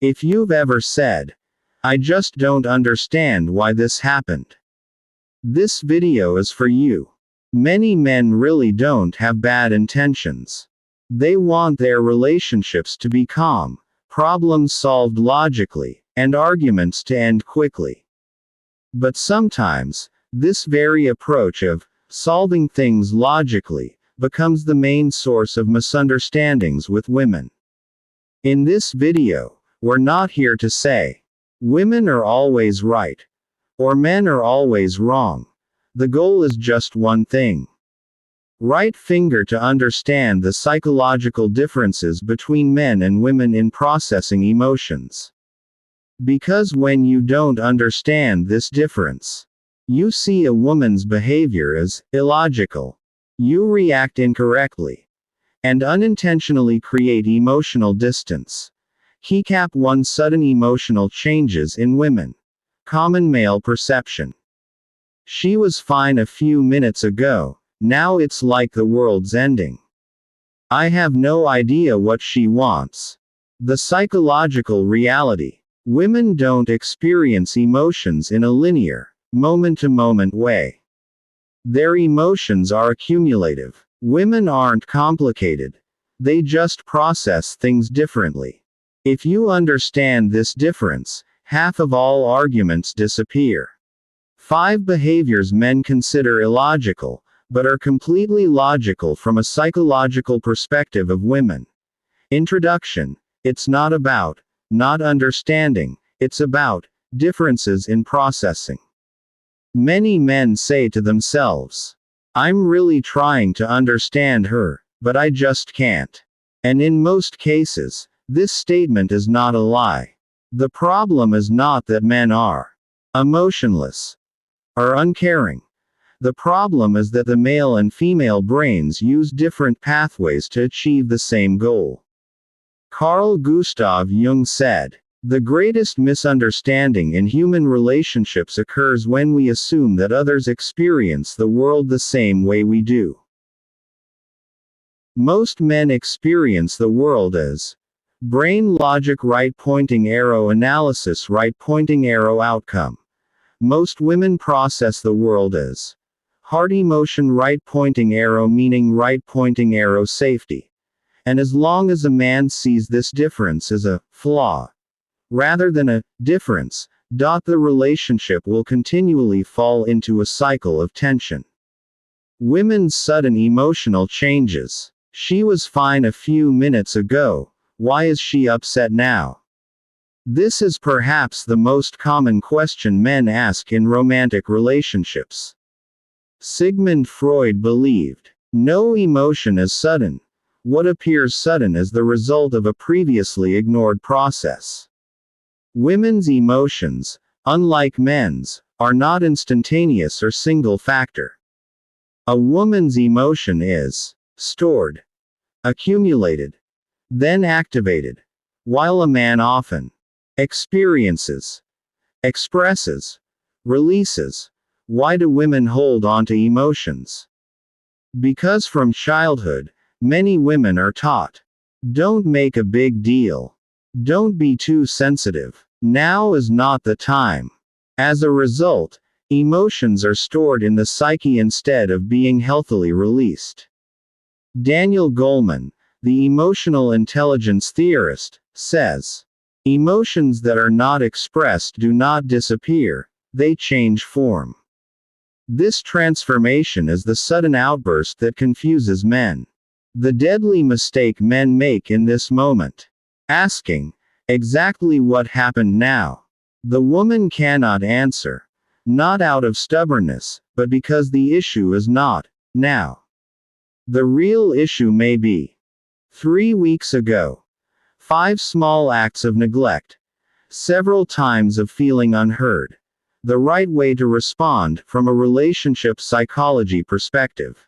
If you've ever said, "I just don't understand why this happened," this video is for you. Many men really don't have bad intentions. They want their relationships to be calm, problems solved logically, and arguments to end quickly. But sometimes, this very approach of solving things logically becomes the main source of misunderstandings with women. In this video, we're not here to say, women are always right, or men are always wrong. The goal is just one thing. Right finger to understand the psychological differences between men and women in processing emotions. Because when you don't understand this difference, you see a woman's behavior as illogical. You react incorrectly, and unintentionally create emotional distance. Keycap 1 Sudden emotional changes in women. Common male perception. She was fine a few minutes ago, now it's like the world's ending. I have no idea what she wants. The psychological reality. Women don't experience emotions in a linear, moment-to-moment way. Their emotions are accumulative. Women aren't complicated. They just process things differently. If you understand this difference, half of all arguments disappear. 5 behaviors men consider illogical, but are completely logical from a psychological perspective of women. Introduction. It's not about not understanding, it's about differences in processing. Many men say to themselves, "I'm really trying to understand her, but I just can't." And in most cases, this statement is not a lie. The problem is not that men are emotionless or uncaring. The problem is that the male and female brains use different pathways to achieve the same goal. Carl Gustav Jung said, "The greatest misunderstanding in human relationships occurs when we assume that others experience the world the same way we do." Most men experience the world as brain logic right pointing arrow analysis right pointing arrow outcome. Most women process the world as heart emotion right pointing arrow meaning right pointing arrow safety. And as long as a man sees this difference as a flaw, rather than a difference, the relationship will continually fall into a cycle of tension. Women's sudden emotional changes. She was fine a few minutes ago, why is she upset now? This is perhaps the most common question men ask in romantic relationships. Sigmund Freud believed, no emotion is sudden. What appears sudden is the result of a previously ignored process. Women's emotions, unlike men's, are not instantaneous or single factor. A woman's emotion is stored, accumulated, then activated, while a man often experiences, expresses, releases. Why do women hold on to emotions? Because from childhood, many women are taught, don't make a big deal. Don't be too sensitive. Now is not the time. As a result, emotions are stored in the psyche instead of being healthily released. Daniel Goleman, the emotional intelligence theorist, says, emotions that are not expressed do not disappear, they change form. This transformation is the sudden outburst that confuses men. The deadly mistake men make in this moment. Asking, exactly what happened now? The woman cannot answer. Not out of stubbornness, but because the issue is not now. The real issue may be 3 weeks ago. 5 small acts of neglect. Several times of feeling unheard. The right way to respond from a relationship psychology perspective.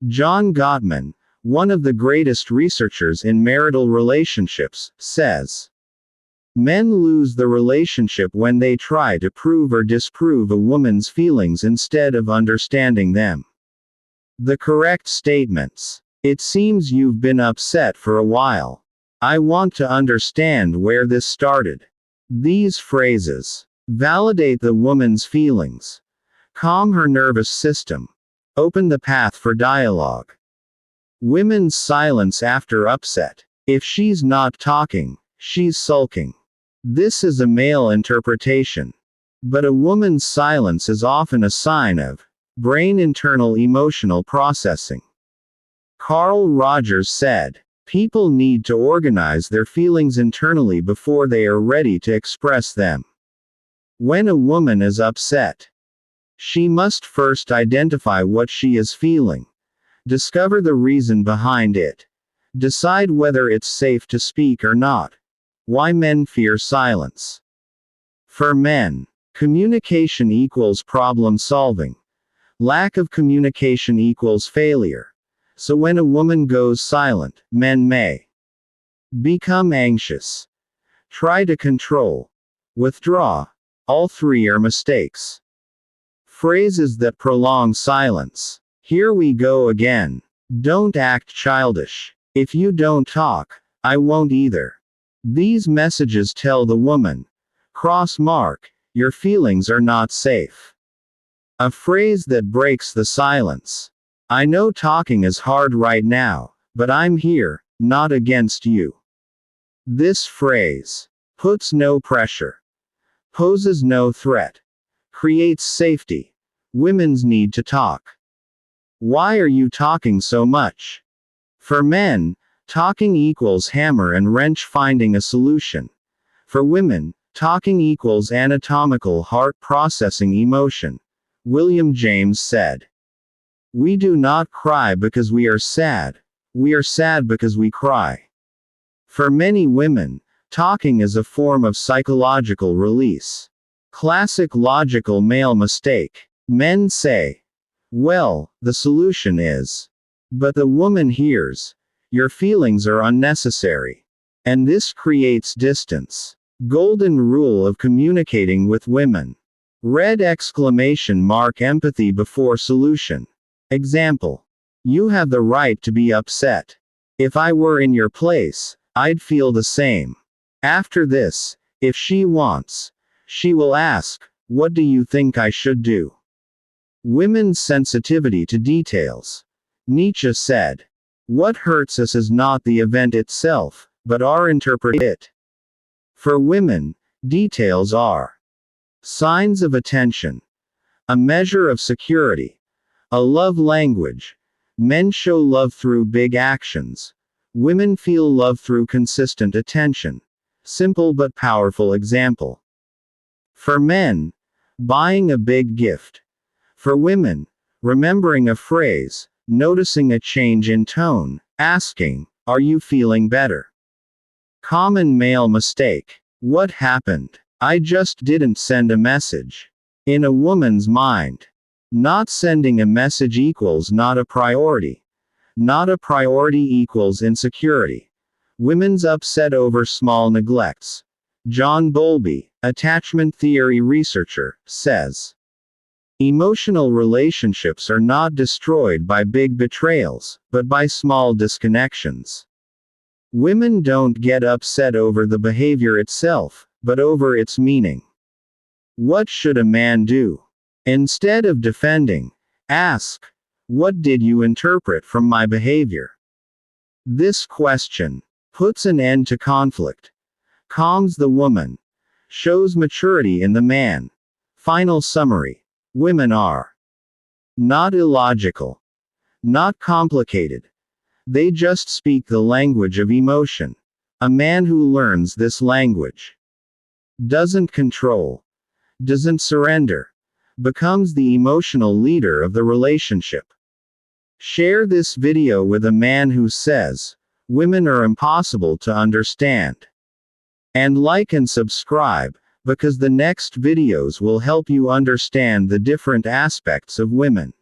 John Gottman, one of the greatest researchers in marital relationships, says, men lose the relationship when they try to prove or disprove a woman's feelings instead of understanding them. The correct statements. It seems you've been upset for a while. I want to understand where this started. These phrases validate the woman's feelings, calm her nervous system, open the path for dialogue. Women's silence after upset. If she's not talking, she's sulking. This is a male interpretation. But a woman's silence is often a sign of brain internal emotional processing. Carl Rogers said, people need to organize their feelings internally before they are ready to express them. When a woman is upset, she must first identify what she is feeling, discover the reason behind it, decide whether it's safe to speak or not. Why men fear silence. For men, communication equals problem solving. Lack of communication equals failure. So when a woman goes silent, men may become anxious, try to control, withdraw. All three are mistakes. Phrases that prolong silence. Here we go again. Don't act childish. If you don't talk, I won't either. These messages tell the woman, cross mark, your feelings are not safe. A phrase that breaks the silence. I know talking is hard right now, but I'm here, not against you. This phrase puts no pressure, poses no threat, creates safety. Women's need to talk. Why are you talking so much? For men, talking equals hammer and wrench finding a solution. For women, talking equals anatomical heart processing emotion. William James said, we do not cry because we are sad because we cry. For many women, talking is a form of psychological release. Classic logical male mistake. Men say, well, the solution is. But the woman hears, your feelings are unnecessary. And this creates distance. Golden rule of communicating with women. Red exclamation mark empathy before solution. Example. You have the right to be upset. If I were in your place, I'd feel the same. After this, if she wants, she will ask, what do you think I should do? Women's sensitivity to details. Nietzsche said, what hurts us is not the event itself, but our interpretation of it. For women, details are signs of attention, a measure of security, a love language. Men show love through big actions. Women feel love through consistent attention. Simple but powerful example. For men, buying a big gift. For women, remembering a phrase, noticing a change in tone, asking, are you feeling better? Common male mistake. What happened? I just didn't send a message. In a woman's mind, not sending a message equals not a priority. Not a priority equals insecurity. Women's upset over small neglects. John Bowlby, attachment theory researcher, says, emotional relationships are not destroyed by big betrayals, but by small disconnections. Women don't get upset over the behavior itself, but over its meaning. What should a man do? Instead of defending, ask, what did you interpret from my behavior? This question puts an end to conflict, calms the woman, shows maturity in the man. Final summary. Women are not illogical, not complicated. They just speak the language of emotion. A man who learns this language doesn't control, doesn't surrender, becomes the emotional leader of the relationship. Share this video with a man who says, women are impossible to understand. And like and subscribe, because the next videos will help you understand the different aspects of women.